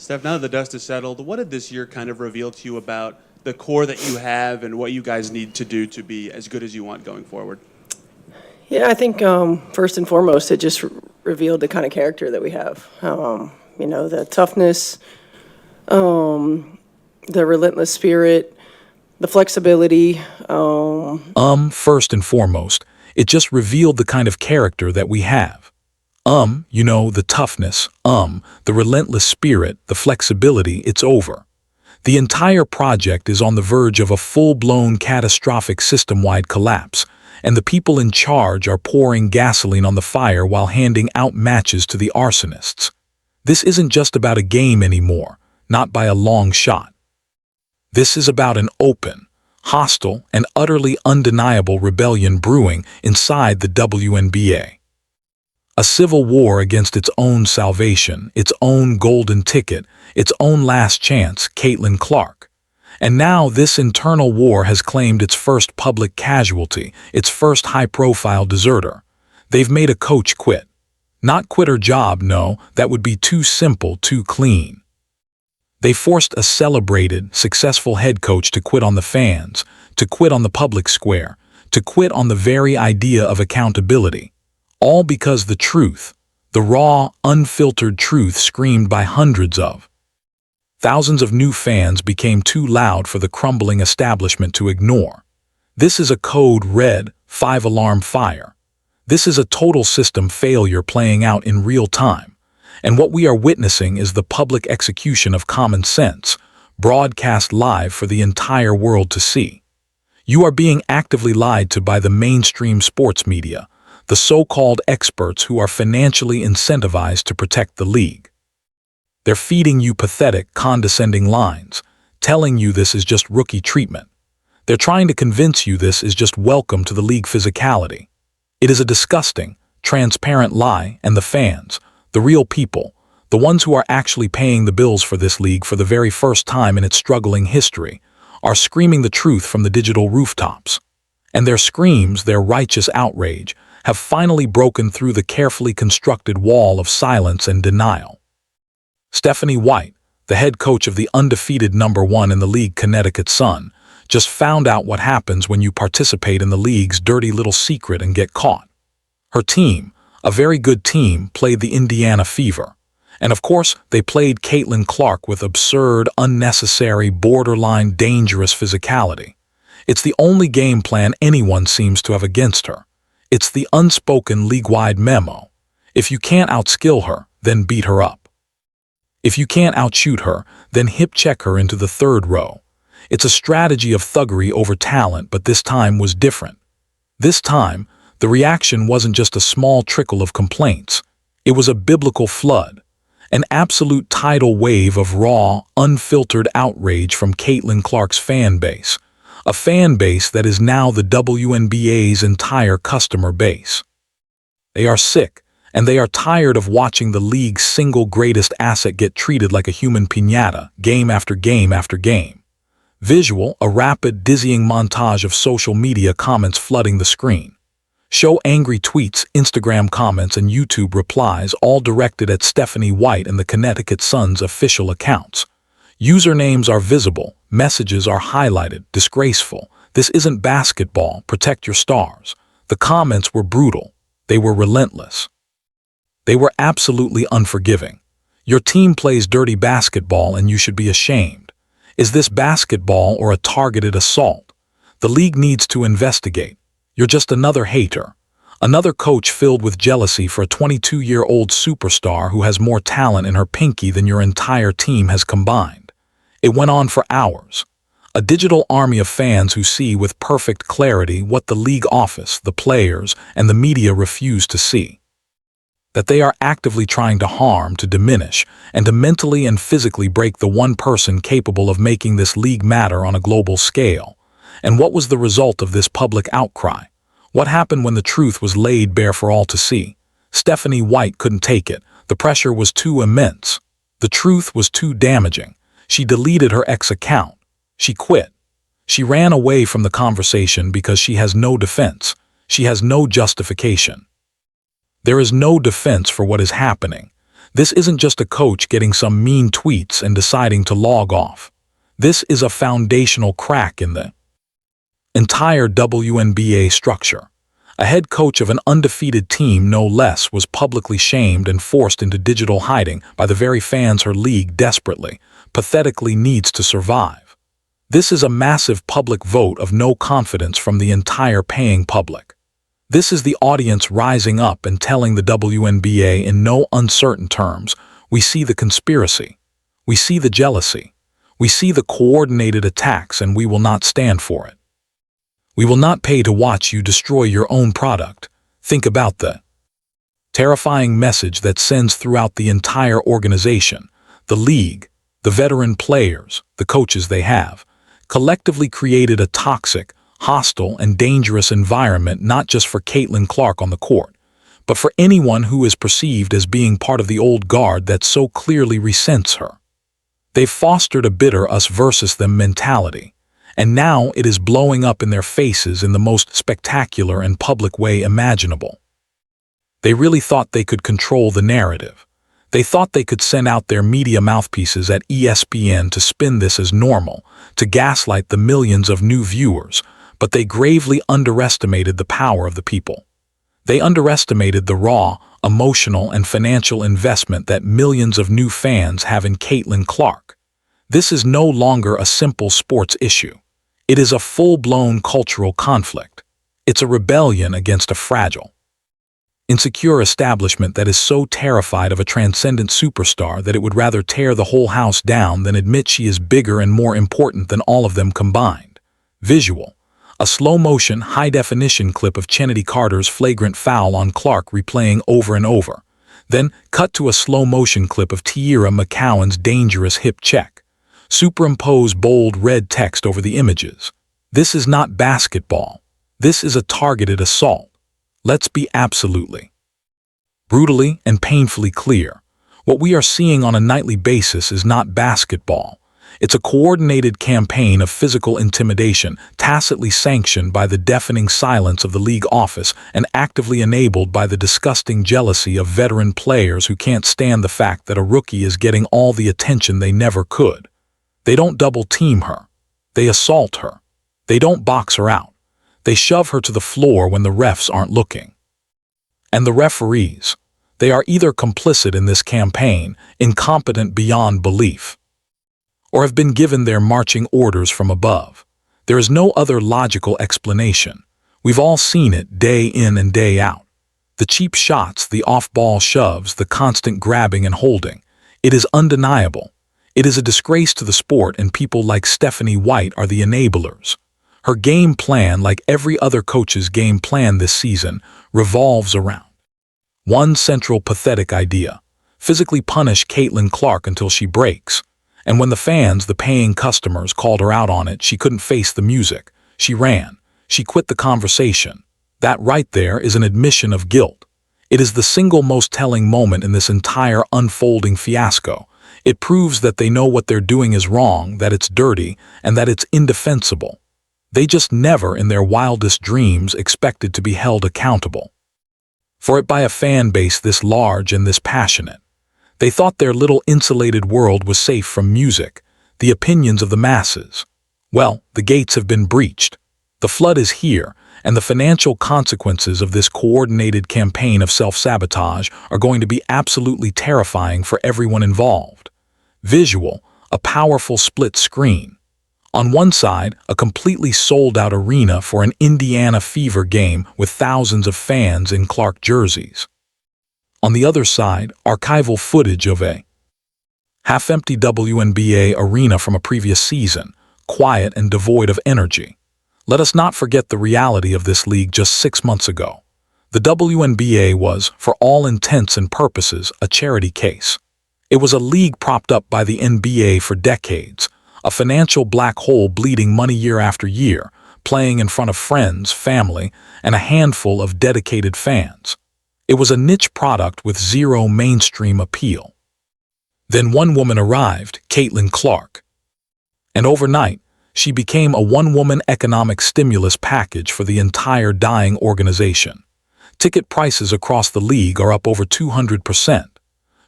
Steph, now that the dust has settled, what did this year kind of reveal to you about the core that you have and what you guys need to do to be as good as you want going forward? Yeah, I think first and foremost, it just revealed the kind of character that we have. The toughness, the relentless spirit, the flexibility. First and foremost, it just revealed the kind of character that we have. The toughness, the relentless spirit, the flexibility, it's over. The entire project is on the verge of a full-blown catastrophic system-wide collapse, and the people in charge are pouring gasoline on the fire while handing out matches to the arsonists. This isn't just about a game anymore, not by a long shot. This is about an open, hostile, and utterly undeniable rebellion brewing inside the Wnba. A civil war against its own salvation, its own golden ticket, its own last chance, Caitlin Clark. And now this internal war has claimed its first public casualty, its first high-profile deserter. They've made a coach quit. Not quit her job, no, that would be too simple, too clean. They forced a celebrated, successful head coach to quit on the fans, to quit on the public square, to quit on the very idea of accountability. All because the truth, the raw, unfiltered truth screamed by hundreds of thousands of new fans became too loud for the crumbling establishment to ignore. This is a code red, 5-alarm fire. This is a total system failure playing out in real time. And what we are witnessing is the public execution of common sense, broadcast live for the entire world to see. You are being actively lied to by the mainstream sports media, the so-called experts who are financially incentivized to protect the league. They're feeding you pathetic, condescending lines, telling you this is just rookie treatment. They're trying to convince you this is just welcome to the league physicality. It is a disgusting, transparent lie, and the fans, the real people, the ones who are actually paying the bills for this league for the very first time in its struggling history, are screaming the truth from the digital rooftops. And their screams, their righteous outrage, have finally broken through the carefully constructed wall of silence and denial. Stephanie White, the head coach of the undefeated #1 in the league Connecticut Sun, just found out what happens when you participate in the league's dirty little secret and get caught. Her team, a very good team, played the Indiana Fever. And of course, they played Caitlin Clark with absurd, unnecessary, borderline dangerous physicality. It's the only game plan anyone seems to have against her. It's the unspoken league-wide memo. If you can't outskill her, then beat her up. If you can't outshoot her, then hip-check her into the third row. It's a strategy of thuggery over talent, but this time was different. This time, the reaction wasn't just a small trickle of complaints. It was a biblical flood, an absolute tidal wave of raw, unfiltered outrage from Caitlin Clark's fan base, a fan base that is now the WNBA's entire customer base. They are sick, and they are tired of watching the league's single greatest asset get treated like a human piñata, game after game after game. Visual, a rapid, dizzying montage of social media comments flooding the screen. Show angry tweets, Instagram comments, and YouTube replies, all directed at Stephanie White and the Connecticut Sun's official accounts. Usernames are visible, messages are highlighted, disgraceful. This isn't basketball, protect your stars. The comments were brutal. They were relentless. They were absolutely unforgiving. Your team plays dirty basketball and you should be ashamed. Is this basketball or a targeted assault? The league needs to investigate. You're just another hater. Another coach filled with jealousy for a 22-year-old superstar who has more talent in her pinky than your entire team has combined. It went on for hours. A digital army of fans who see with perfect clarity what the league office, the players, and the media refuse to see. That they are actively trying to harm, to diminish, and to mentally and physically break the one person capable of making this league matter on a global scale. And what was the result of this public outcry? What happened when the truth was laid bare for all to see? Stephanie White couldn't take it. The pressure was too immense. The truth was too damaging. She deleted her ex-account. She quit. She ran away from the conversation because she has no defense. She has no justification. There is no defense for what is happening. This isn't just a coach getting some mean tweets and deciding to log off. This is a foundational crack in the entire WNBA structure. A head coach of an undefeated team, no less, was publicly shamed and forced into digital hiding by the very fans her league desperately, pathetically needs to survive. This is a massive public vote of no confidence from the entire paying public. This is the audience rising up and telling the WNBA in no uncertain terms, we see the conspiracy, we see the jealousy, we see the coordinated attacks, and we will not stand for it. We will not pay to watch you destroy your own product. Think about the terrifying message that sends throughout the entire organization, the league, the veteran players, the coaches they have, collectively created a toxic, hostile, and dangerous environment not just for Caitlin Clark on the court, but for anyone who is perceived as being part of the old guard that so clearly resents her. They've fostered a bitter us versus them mentality, and now it is blowing up in their faces in the most spectacular and public way imaginable. They really thought they could control the narrative. They thought they could send out their media mouthpieces at ESPN to spin this as normal, to gaslight the millions of new viewers, but they gravely underestimated the power of the people. They underestimated the raw, emotional, and financial investment that millions of new fans have in Caitlin Clark. This is no longer a simple sports issue. It is a full-blown cultural conflict. It's a rebellion against a fragile, insecure establishment that is so terrified of a transcendent superstar that it would rather tear the whole house down than admit she is bigger and more important than all of them combined. Visual. A slow-motion, high-definition clip of Chennedy Carter's flagrant foul on Clark replaying over and over. Then cut to a slow-motion clip of Tiara McCowan's dangerous hip check. Superimpose bold red text over the images. This is not basketball. This is a targeted assault. Let's be absolutely, brutally, and painfully clear. What we are seeing on a nightly basis is not basketball. It's a coordinated campaign of physical intimidation, tacitly sanctioned by the deafening silence of the league office and actively enabled by the disgusting jealousy of veteran players who can't stand the fact that a rookie is getting all the attention they never could. They don't double-team her. They assault her. They don't box her out. They shove her to the floor when the refs aren't looking. And the referees, they are either complicit in this campaign, incompetent beyond belief, or have been given their marching orders from above. There is no other logical explanation. We've all seen it day in and day out. The cheap shots, the off-ball shoves, the constant grabbing and holding. It is undeniable. It is a disgrace to the sport, and people like Stephanie White are the enablers. Her game plan, like every other coach's game plan this season, revolves around one central pathetic idea: physically punish Caitlin Clark until she breaks. And when the fans, the paying customers, called her out on it, she couldn't face the music. She ran. She quit the conversation. That right there is an admission of guilt. It is the single most telling moment in this entire unfolding fiasco. It proves that they know what they're doing is wrong, that it's dirty, and that it's indefensible. They just never in their wildest dreams expected to be held accountable for it by a fan base this large and this passionate. They thought their little insulated world was safe from music, the opinions of the masses. Well, the gates have been breached. The flood is here, and the financial consequences of this coordinated campaign of self-sabotage are going to be absolutely terrifying for everyone involved. Visual, a powerful split screen. On one side, a completely sold-out arena for an Indiana Fever game with thousands of fans in Clark jerseys. On the other side, archival footage of a half-empty WNBA arena from a previous season, quiet and devoid of energy. Let us not forget the reality of this league just 6 months ago. The WNBA was, for all intents and purposes, a charity case. It was a league propped up by the NBA for decades, a financial black hole bleeding money year after year, playing in front of friends, family, and a handful of dedicated fans. It was a niche product with zero mainstream appeal. Then one woman arrived, Caitlin Clark. And overnight, she became a one-woman economic stimulus package for the entire dying organization. Ticket prices across the league are up over 200%.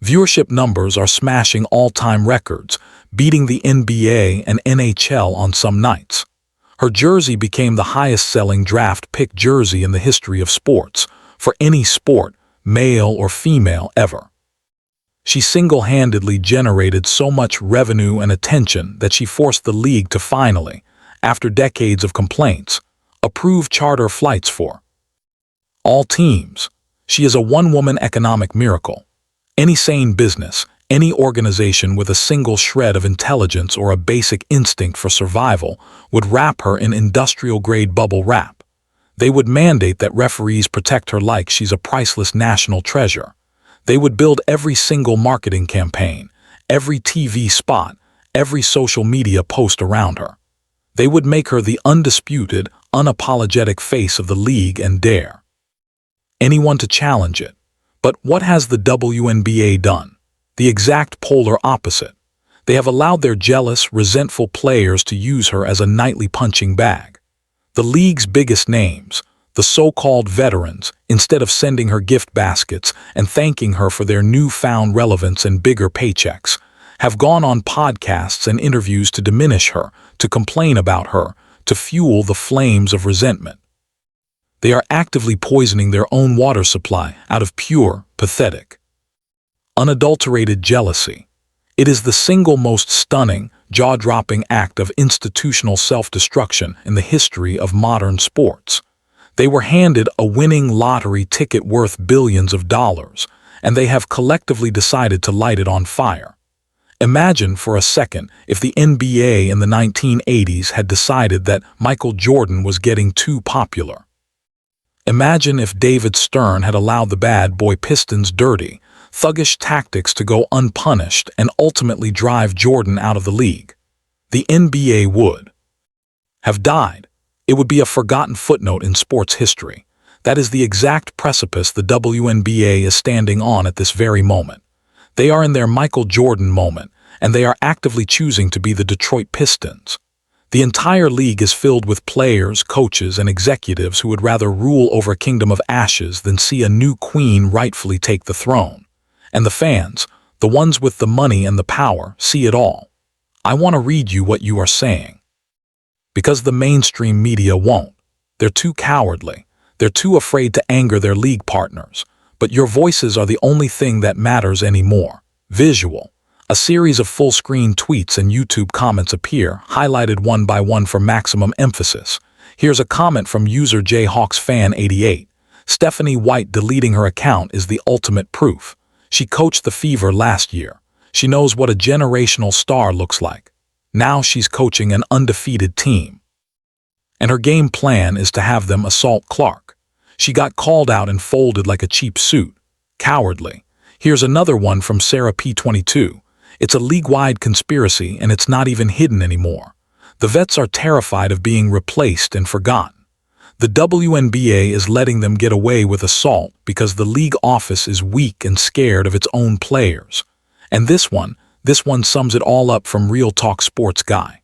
Viewership numbers are smashing all-time records, beating the NBA and NHL on some nights. Her jersey became the highest-selling draft pick jersey in the history of sports, for any sport, male or female, ever. She single-handedly generated so much revenue and attention that she forced the league to finally, after decades of complaints, approve charter flights for all teams. She is a one-woman economic miracle. Any sane business, any organization with a single shred of intelligence or a basic instinct for survival would wrap her in industrial-grade bubble wrap. They would mandate that referees protect her like she's a priceless national treasure. They would build every single marketing campaign, every TV spot, every social media post around her. They would make her the undisputed, unapologetic face of the league and dare anyone to challenge it. But what has the WNBA done? The exact polar opposite. They have allowed their jealous, resentful players to use her as a nightly punching bag. The league's biggest names, the so-called veterans, instead of sending her gift baskets and thanking her for their newfound relevance and bigger paychecks, have gone on podcasts and interviews to diminish her, to complain about her, to fuel the flames of resentment. They are actively poisoning their own water supply out of pure, pathetic, unadulterated jealousy. It is the single most stunning, jaw-dropping act of institutional self-destruction in the history of modern sports. They were handed a winning lottery ticket worth billions of dollars, and they have collectively decided to light it on fire. Imagine for a second if the NBA in the 1980s had decided that Michael Jordan was getting too popular. Imagine if David Stern had allowed the bad boy Pistons' dirty, thuggish tactics to go unpunished and ultimately drive Jordan out of the league. The NBA would have died. It would be a forgotten footnote in sports history. That is the exact precipice the WNBA is standing on at this very moment. They are in their Michael Jordan moment, and they are actively choosing to be the Detroit Pistons. The entire league is filled with players, coaches, and executives who would rather rule over a kingdom of ashes than see a new queen rightfully take the throne. And the fans, the ones with the money and the power, see it all. I want to read you what you are saying. Because the mainstream media won't. They're too cowardly. They're too afraid to anger their league partners. But your voices are the only thing that matters anymore. Visual. A series of full-screen tweets and YouTube comments appear, highlighted one by one for maximum emphasis. Here's a comment from user JayHawksFan88. Stephanie White deleting her account is the ultimate proof. She coached the Fever last year. She knows what a generational star looks like. Now she's coaching an undefeated team. And her game plan is to have them assault Clark. She got called out and folded like a cheap suit. Cowardly. Here's another one from Sarah P22. It's a league-wide conspiracy, and it's not even hidden anymore. The vets are terrified of being replaced and forgotten. The WNBA is letting them get away with assault because the league office is weak and scared of its own players. And this one sums it all up from Real Talk Sports Guy.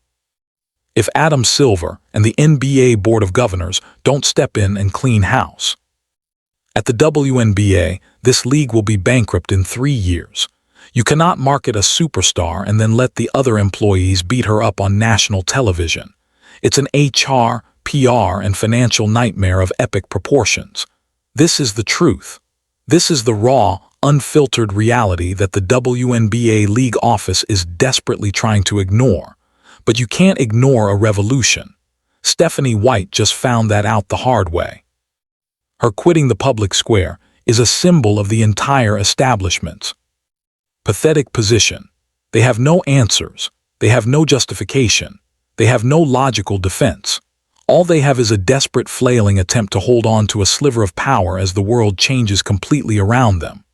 If Adam Silver and the NBA Board of Governors don't step in and clean house at the WNBA, this league will be bankrupt in 3 years. You cannot market a superstar and then let the other employees beat her up on national television. It's an HR, PR, and financial nightmare of epic proportions. This is the truth. This is the raw, unfiltered reality that the WNBA league office is desperately trying to ignore. But you can't ignore a revolution. Stephanie White just found that out the hard way. Her quitting the public square is a symbol of the entire establishment's pathetic position. They have no answers. They have no justification. They have no logical defense. All they have is a desperate flailing attempt to hold on to a sliver of power as the world changes completely around them.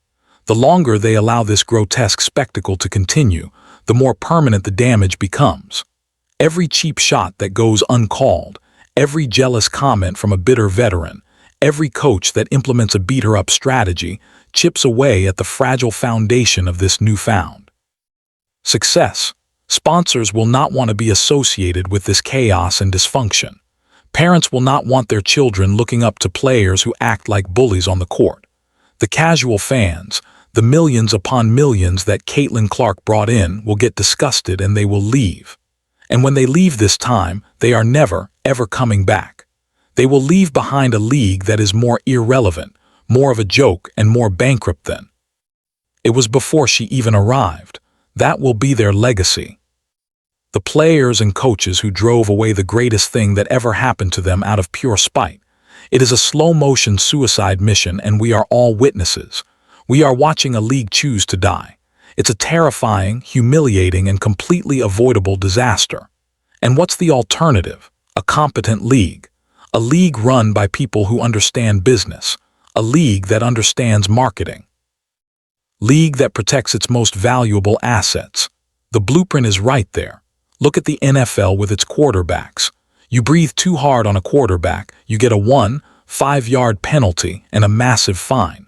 The longer they allow this grotesque spectacle to continue, the more permanent the damage becomes. Every cheap shot that goes uncalled, every jealous comment from a bitter veteran, every coach that implements a beat-her-up strategy chips away at the fragile foundation of this newfound success. Sponsors will not want to be associated with this chaos and dysfunction. Parents will not want their children looking up to players who act like bullies on the court. The casual fans, The millions upon millions that Caitlin Clark brought in will get disgusted and they will leave. And when they leave this time, they are never, ever coming back. They will leave behind a league that is more irrelevant, more of a joke, and more bankrupt than. It was before she even arrived. That will be their legacy. The players and coaches who drove away the greatest thing that ever happened to them out of pure spite. It is a slow-motion suicide mission, and we are all witnesses. We are watching a league choose to die. It's a terrifying, humiliating, and completely avoidable disaster. And what's the alternative? A competent league. A league run by people who understand business. A league that understands marketing. League that protects its most valuable assets. The blueprint is right there. Look at the NFL with its quarterbacks. You breathe too hard on a quarterback, you get a 5-yard penalty and a massive fine.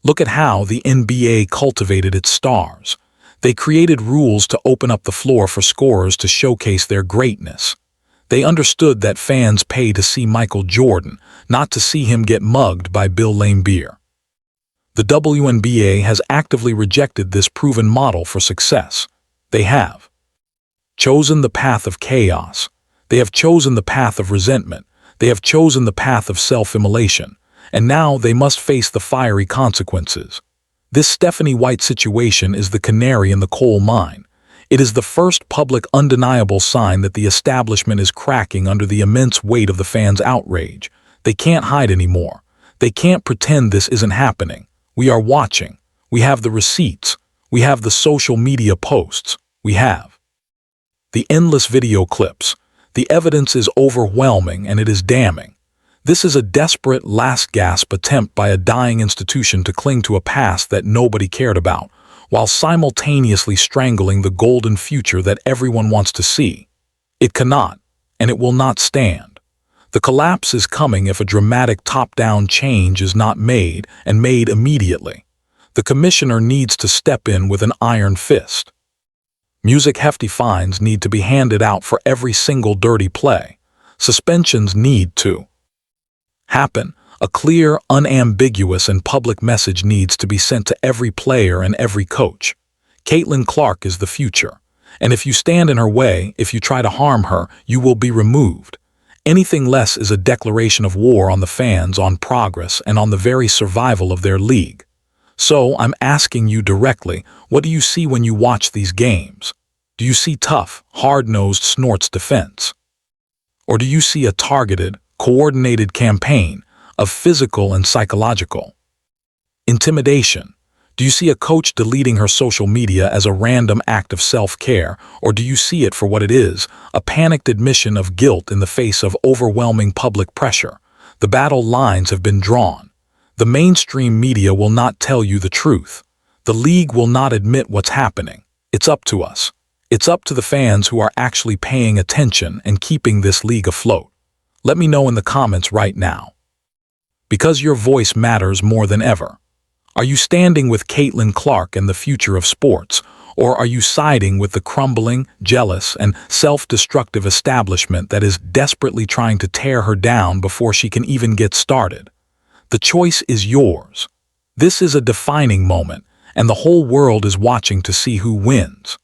Look at how the NBA cultivated its stars. They created rules to open up the floor for scorers to showcase their greatness. They understood that fans pay to see Michael Jordan, not to see him get mugged by Bill Wnba. The Wnba has actively rejected this proven model for success. They have chosen the path of chaos. They have chosen the path of resentment. They have chosen the path of self-immolation. And now they must face the fiery consequences. This Stephanie White situation is the canary in the coal mine. It is the first public undeniable sign that the establishment is cracking under the immense weight of the fans' outrage. They can't hide anymore. They can't pretend this isn't happening. We are watching. We have the receipts. We have the social media posts. We have the endless video clips. The evidence is overwhelming and it is damning. This is a desperate, last-gasp attempt by a dying institution to cling to a past that nobody cared about, while simultaneously strangling the golden future that everyone wants to see. It cannot, and it will not stand. The collapse is coming if a dramatic top-down change is not made, and made immediately. The commissioner needs to step in with an iron fist. Hefty fines need to be handed out for every single dirty play. Suspensions need to happen. A clear, unambiguous, and public message needs to be sent to every player and every coach. Caitlin Clark is the future. And if you stand in her way, if you try to harm her, you will be removed. Anything less is a declaration of war on the fans, on progress, and on the very survival of their league. So, I'm asking you directly, what do you see when you watch these games? Do you see tough, hard-nosed Snort's defense? Or do you see a targeted, coordinated campaign of physical and psychological intimidation? Do you see a coach deleting her social media as a random act of self-care, or do you see it for what it is, a panicked admission of guilt in the face of overwhelming public pressure? The battle lines have been drawn. The mainstream media will not tell you the truth. The league will not admit what's happening. It's up to us. It's up to the fans who are actually paying attention and keeping this league afloat. Let me know in the comments right now. Because your voice matters more than ever. Are you standing with Caitlin Clark and the future of sports, or are you siding with the crumbling, jealous, and self-destructive establishment that is desperately trying to tear her down before she can even get started? The choice is yours. This is a defining moment, and the whole world is watching to see who wins.